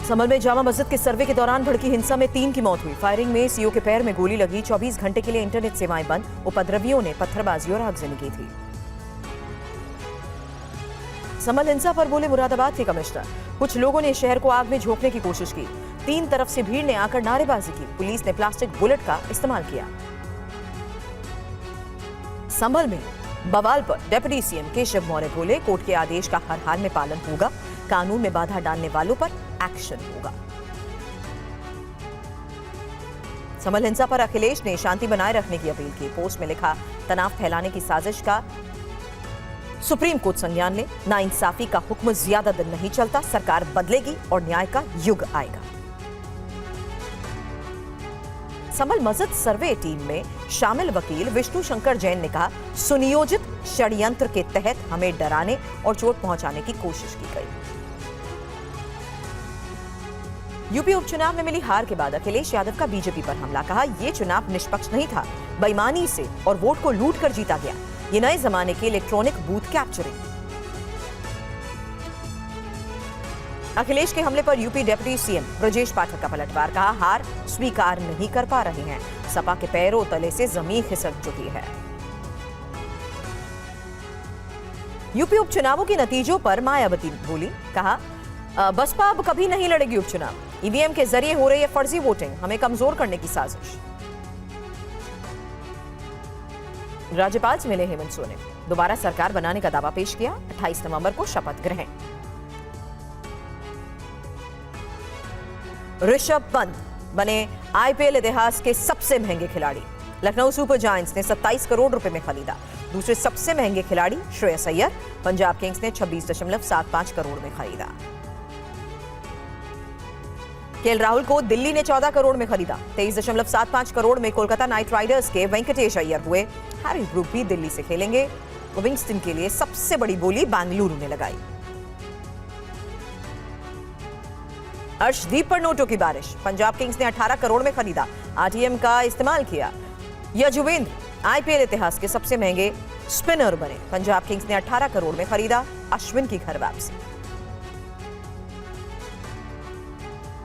संभल में जामा मस्जिद के सर्वे के दौरान भड़की हिंसा में 3 की मौत हुई। फायरिंग में सीओ के पैर में गोली लगी। 24 घंटे के लिए इंटरनेट सेवाएं बंद। उपद्रवियों ने पत्थरबाजी और आगजनी की थी। संभल हिंसा पर बोले मुरादाबाद के कमिश्नर। कुछ लोगों ने शहर को आग में झोंकने की कोशिश की। 3 तरफ से भीड़ ने आकर नारेबाजी की। पुलिस ने प्लास्टिक बुलेट का इस्तेमाल किया। संभल में बवाल पर डिप्टी सीएम केशव मौर्य बोले, कोर्ट के आदेश का हर हाल में पालन होगा। कानून में बाधा डालने वालों पर एक्शन होगा। संभल हिंसा पर अखिलेश ने शांति बनाए रखने की अपील की। पोस्ट में लिखा, तनाव फैलाने की साजिश का सुप्रीम कोर्ट संज्ञान ले। नाइंसाफी का हुक्म ज्यादा दिन नहीं चलता। सरकार बदलेगी और न्याय का युग आएगा। संभल मस्जिद सर्वे टीम में शामिल वकील विष्णु शंकर जैन ने कहा, सुनियोजित षड्यंत्र के तहत हमें डराने और चोट पहुंचाने की कोशिश की गई। यूपी उपचुनाव में मिली हार के बाद अखिलेश यादव का बीजेपी पर हमला। कहा, यह चुनाव निष्पक्ष नहीं था, बेईमानी से और वोट को लूट कर जीता गया। ये नए जमाने की इलेक्ट्रॉनिक बूथ कैप्चरिंग। अखिलेश के हमले पर UP deputy CM Brajesh Pathak का पलटवार। कहा, हार स्वीकार नहीं कर पा रहे हैं। सपा के पैरों तले से जमीन खिसक चुकी है। यूपी उपचुनावों के नतीजों पर मायावती बोली। कहा, बसपा अब कभी नहीं लड़ेगी उपचुनाव। ईवीएम के जरिए हो रही है फर्जी वोटिंग, हमें कमजोर करने की साजिश। राज्यपाल से मिले हेमंत सोरेन। दोबारा सरकार बनाने का दावा पेश किया। 28 नवंबर को शपथ ग्रहण। ऋषभ पंत बने आईपीएल इतिहास के सबसे महंगे खिलाड़ी। लखनऊ सुपर जायंट्स ने 27 करोड़ रुपए में खरीदा। दूसरे सबसे महंगे खिलाड़ी श्रेयस अय्यर। पंजाब किंग्स ने 26.75 करोड़ में खरीदा। केएल राहुल को दिल्ली ने 14 करोड़ में खरीदा। 23.75 करोड़ में कोलकाता नाइट राइडर्स के वेंकटेश अय्यर हुए। हैरी ब्रूक भी दिल्ली से खेलेंगे। लिविंगस्टन के लिए सबसे बड़ी बोली बेंगलुरु ने लगाई। अर्शदीप पर नोटों की बारिश। पंजाब किंग्स ने 18 करोड़ में खरीदा। आरटीएम का इस्तेमाल किया। यजुवेंद्र आईपीएल इतिहास के सबसे महंगे स्पिनर बने। पंजाब किंग्स ने 18 करोड़ में खरीदा। अश्विन की घर वापसी।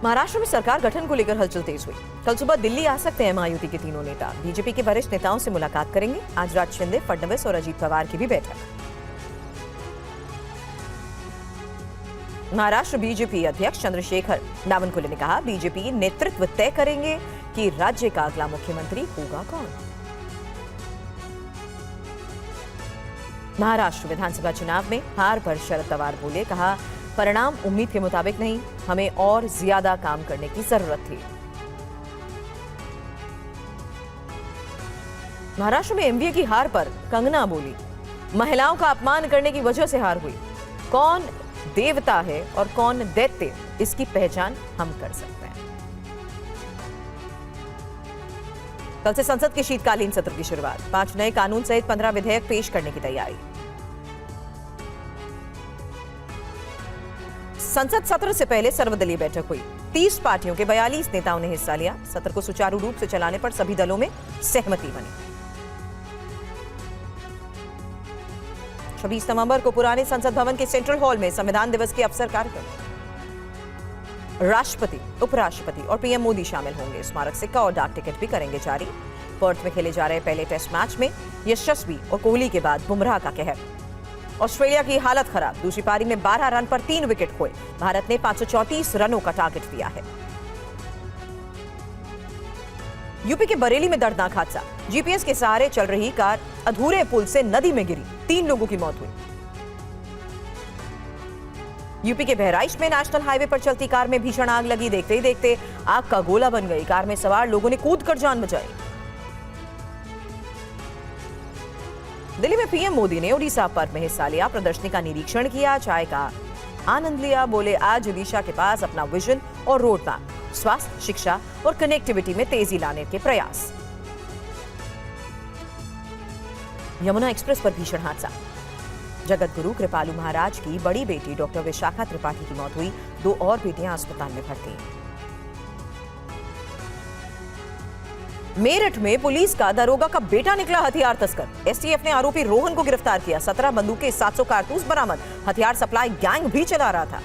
महाराष्ट्र में सरकार गठन को लेकर हलचल तेज हुई। कल सुबह दिल्ली आ सकते हैं महायुति के तीनों नेता। बीजेपी के वरिष्ठ नेताओं से मुलाकात करेंगे। आज रात शिंदे, फडणवीस और अजीत पवार की भी बैठक। महाराष्ट्र बीजेपी अध्यक्ष चंद्रशेखर बावनकुले ने कहा, बीजेपी नेतृत्व तय करेंगे कि राज्य का अगला मुख्यमंत्री होगा कौन। महाराष्ट्र विधानसभा चुनाव में हार पर शरद पवार बोले। कहा, परिणाम उम्मीद के मुताबिक नहीं, हमें और ज्यादा काम करने की जरूरत थी। महाराष्ट्र में एमवीए की हार पर कंगना बोली, महिलाओं का अपमान करने की वजह से हार हुई। कौन देवता है और कौन दैत्य, इसकी पहचान हम कर सकते हैं। कल से संसद के शीतकालीन सत्र की शुरुआत। 5 नए कानून सहित 15 विधेयक पेश करने की तैयारी। संसद सत्र से पहले सर्वदलीय बैठक हुई। 30 पार्टियों के 42 नेताओं ने हिस्सा लिया। सत्र को सुचारू रूप से चलाने पर सभी दलों में सहमति बनी। 26 नवंबर को पुराने संसद भवन के सेंट्रल हॉल में संविधान दिवस के अवसर कार्यक्रम। राष्ट्रपति, उपराष्ट्रपति और पीएम मोदी शामिल होंगे। स्मारक सिक्का और डाक टिकट भी करेंगे जारी। पर्थ में खेले जा रहे पहले टेस्ट मैच में यशस्वी और कोहली के बाद बुमराह का कहर। ऑस्ट्रेलिया की हालत खराब। दूसरी पारी में 12 रन पर 3 विकेट खोए। भारत ने 534 रनों का टारगेट दिया है। यूपी के बरेली में दर्दनाक हादसा। जीपीएस के सहारे चल रही कार अधूरे पुल से नदी में गिरी। 3 लोगों की मौत हुई। यूपी के बहराइच में नेशनल हाईवे पर चलती कार में भीषण आग लगी। देखते ही देखते आग का गोला बन गई। कार में सवार लोगों ने कूदकर जान बचाई। दिल्ली में पीएम मोदी ने ओडिशा पर्व में हिस्सा लिया। प्रदर्शनी का निरीक्षण किया, चाय का आनंद लिया। बोले, आज ओडिशा के पास अपना विजन और रोड मैप। स्वास्थ्य, शिक्षा और कनेक्टिविटी में तेजी लाने के प्रयास। यमुना एक्सप्रेस पर भीषण हादसा। जगत गुरु कृपालु महाराज की बड़ी बेटी डॉक्टर विशाखा त्रिपाठी की मौत हुई। 2 और बेटियां अस्पताल में भर्ती। मेरठ में पुलिस का दरोगा का बेटा निकला हथियार तस्कर। एसटीएफ ने आरोपी रोहन को गिरफ्तार किया। 17 बंदूकें, 700 कारतूस बरामद। हथियार सप्लाई गैंग भी चला रहा था।